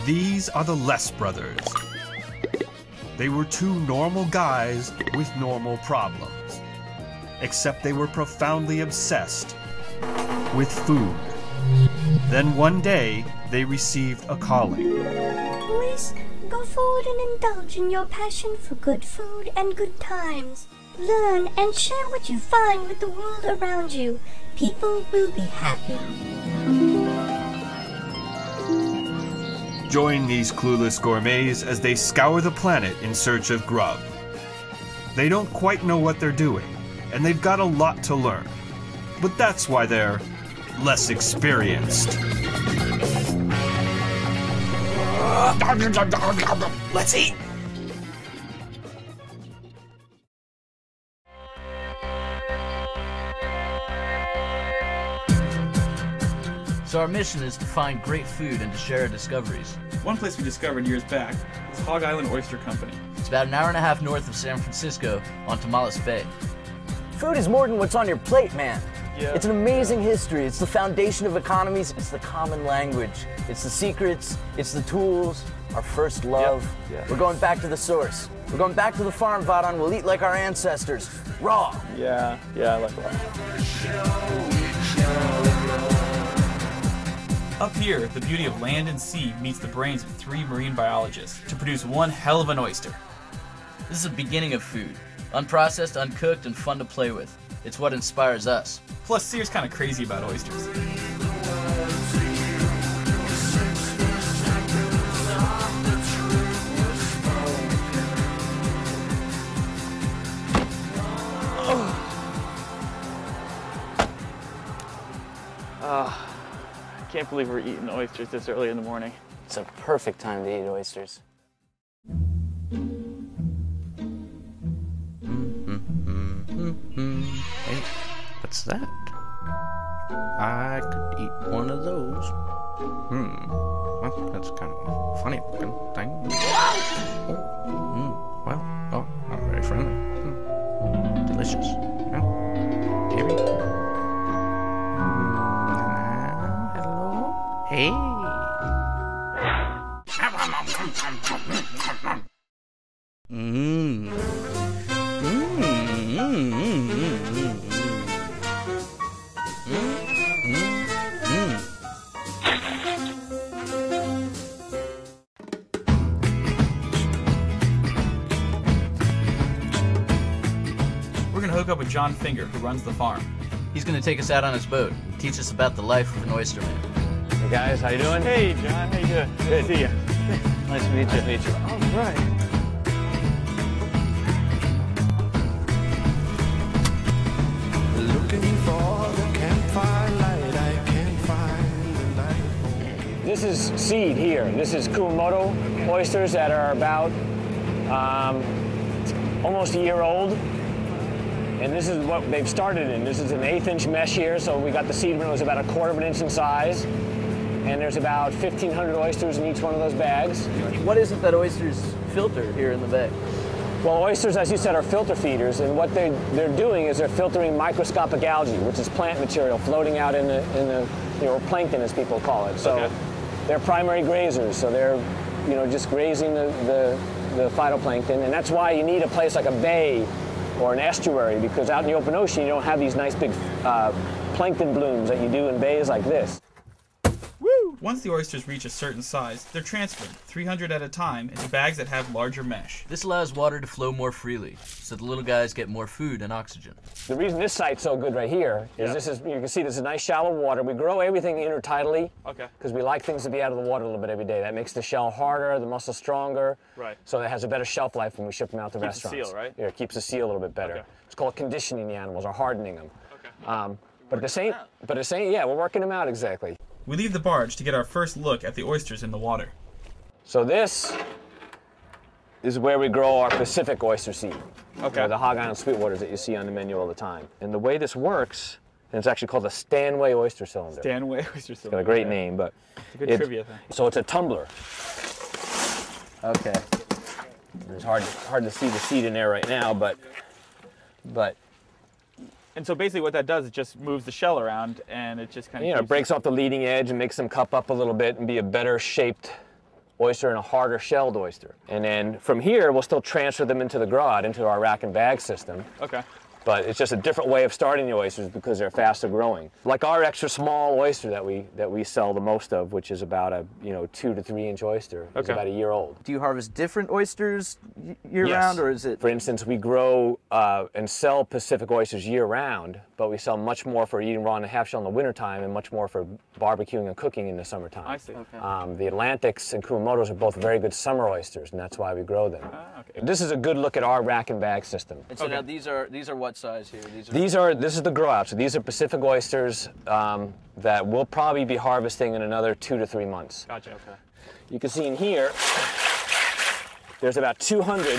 These are the Less brothers. They were two normal guys with normal problems. Except they were profoundly obsessed with food. Then one day, they received a calling. Boys, go forward and indulge in your passion for good food and good times. Learn and share what you find with the world around you. People will be happy. Join these clueless gourmets as they scour the planet in search of grub. They don't quite know what they're doing, and they've got a lot to learn. But that's why they're less experienced. Let's eat! So our mission is to find great food and to share our discoveries. One place we discovered years back is Hog Island Oyster Company. It's about an hour and a half north of San Francisco on Tamales Bay. Food is more than what's on your plate, man. Yeah. It's an amazing history. It's the foundation of economies. It's the common language. It's the secrets. It's the tools. Our first love. Yep. Yeah. We're going back to the source. We're going back to the farm, Vadan. We'll eat like our ancestors. Raw. Yeah, I like that. Up here, the beauty of land and sea meets the brains of 3 marine biologists to produce one hell of an oyster. This is the beginning of food. Unprocessed, uncooked, and fun to play with. It's what inspires us. Plus, Sirr's kind of crazy about oysters. I can't believe we're eating oysters this early in the morning. It's a perfect time to eat oysters. Hey, what's that? I could eat one of those. Well, that's kind of a funny looking thing. Well, not very friendly. Delicious. Well, maybe. Hello? Hey. We're gonna hook up with John Finger, who runs the farm. He's going to take us out on his boat and teach us about the life of an oysterman. Hey guys, how you doing? Hey, John, how you doing? Good to see you. Nice to meet you. Nice to meet you. All right. Looking for the campfire light, I can't find the light. This is seed here. This is Kumamoto oysters that are about almost a year old. And this is what they've started in. This is an 1/8-inch mesh here, so we got the seed when it was about 1/4 inch in size. And there's about 1,500 oysters in each one of those bags. What is it that oysters filter here in the bay? Well, oysters, as you said, are filter feeders, and what they're doing is they're filtering microscopic algae, which is plant material floating out in the plankton, as people call it. So they're primary grazers, so they're just grazing the phytoplankton, and that's why you need a place like a bay or an estuary, because out in the open ocean you don't have these nice big plankton blooms that you do in bays like this. Once the oysters reach a certain size, they're transferred, 300 at a time, into bags that have larger mesh. This allows water to flow more freely, so the little guys get more food and oxygen. The reason this site's so good right here is you can see this is nice shallow water. We grow everything intertidally because we like things to be out of the water a little bit every day. That makes the shell harder, the muscle stronger, so it has a better shelf life when we ship them out to restaurants. Keeps the seal, right? Yeah, it keeps the seal a little bit better. It's called conditioning the animals or hardening them. But the same, yeah, we're working them out exactly. We leave the barge to get our first look at the oysters in the water. So this is where we grow our Pacific oyster seed. The Hog Island Sweetwaters that you see on the menu all the time. And the way this works, and it's actually called the Stanway oyster cylinder. Stanway oyster cylinder. It's got a great name, but it's a good trivia thing. So it's a tumbler. Okay. It's hard to see the seed in there right now, but. And so basically what that does, it just moves the shell around, and it just kind of it breaks off the leading edge and makes them cup up a little bit and be a better shaped oyster and a harder shelled oyster. And then from here, we'll still transfer them into the grot, into our rack and bag system. Okay. But it's just a different way of starting the oysters because they're faster growing. Like our extra small oyster that we sell the most of, which is about a 2 to 3 inch oyster. It's about a year old. Do you harvest different oysters year Yes. round, or is it? For instance, we grow and sell Pacific oysters year round, but we sell much more for eating raw and half shell in the wintertime and much more for barbecuing and cooking in the summertime. I see. Okay. The Atlantics and Kumamotos are both very good summer oysters, and that's why we grow them. Okay. This is a good look at our rack and bag system. And so now these are what size here? This is the grow out. So these are Pacific oysters that we'll probably be harvesting in another 2 to 3 months. Gotcha. Okay. You can see in here, there's about 200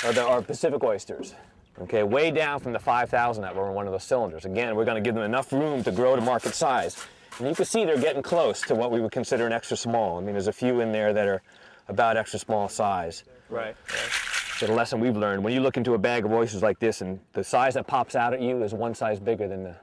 of our Pacific oysters. Okay, way down from the 5,000 that were in one of those cylinders. Again, we're going to give them enough room to grow to market size. And you can see they're getting close to what we would consider an extra small. I mean, there's a few in there that are about extra small size. Right. So the lesson we've learned, when you look into a bag of oysters like this, and the size that pops out at you is one size bigger than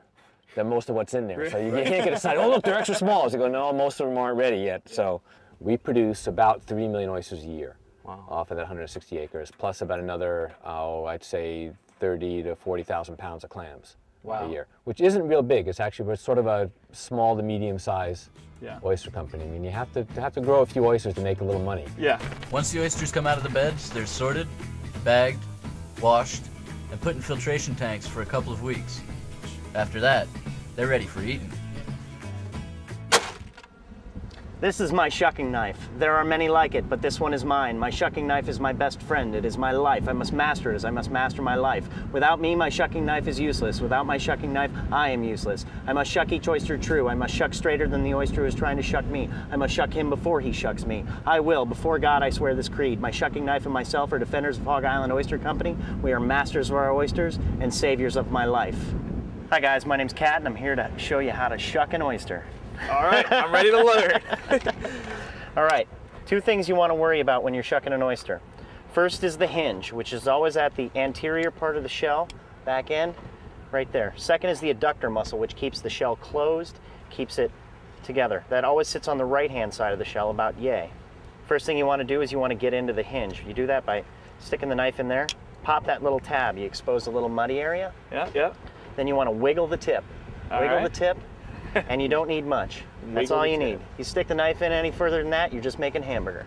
most of what's in there. So you can't get excited, oh look, they're extra small. So you go, no, most of them aren't ready yet. So we produce about 3 million oysters a year off of that 160 acres, plus about another, I'd say 30 to 40,000 pounds of clams a year, which isn't real big. It's actually, we're sort of a small to medium size oyster company. I mean, you have to grow a few oysters to make a little money. Yeah. Once the oysters come out of the beds, they're sorted, bagged, washed, and put in filtration tanks for a couple of weeks. After that, they're ready for eating. This is my shucking knife. There are many like it, but this one is mine. My shucking knife is my best friend. It is my life. I must master it as I must master my life. Without me, my shucking knife is useless. Without my shucking knife, I am useless. I must shuck each oyster true. I must shuck straighter than the oyster who is trying to shuck me. I must shuck him before he shucks me. I will. Before God, I swear this creed. My shucking knife and myself are defenders of Hog Island Oyster Company. We are masters of our oysters and saviors of my life. Hi guys, my name's Kat, and I'm here to show you how to shuck an oyster. All right, I'm ready to learn. All right, 2 things you want to worry about when you're shucking an oyster. First is the hinge, which is always at the anterior part of the shell, back end, right there. Second is the adductor muscle, which keeps the shell closed, keeps it together. That always sits on the right-hand side of the shell, about yay. First thing you want to do is you want to get into the hinge. You do that by sticking the knife in there, pop that little tab, you expose a little muddy area. Yeah. Then you want to wiggle the tip. Wiggle the tip, and you don't need much. That's all you need. You stick the knife in any further than that, you're just making hamburger.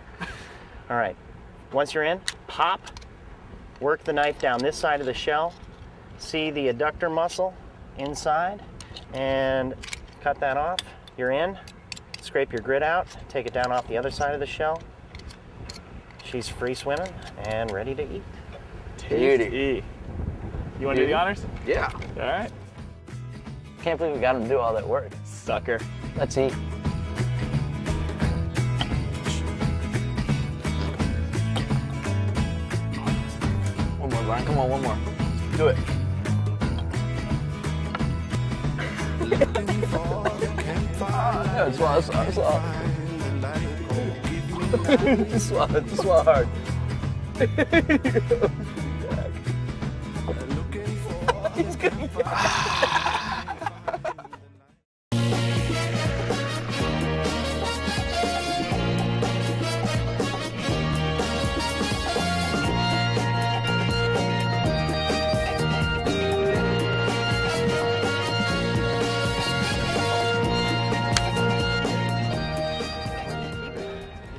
All right, once you're in, pop, work the knife down this side of the shell, see the adductor muscle inside, and cut that off. You're in, scrape your grit out, take it down off the other side of the shell. She's free swimming and ready to eat. Tasty. You want to do the honors? Yeah. All right. Can't believe we got him to do all that work. Sucker. Let's eat. One more, Brian. Come on, one more. Do it. Yeah, swallow. swallow hard. He's gonna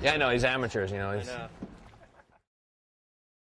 Yeah, I know, he's amateurs,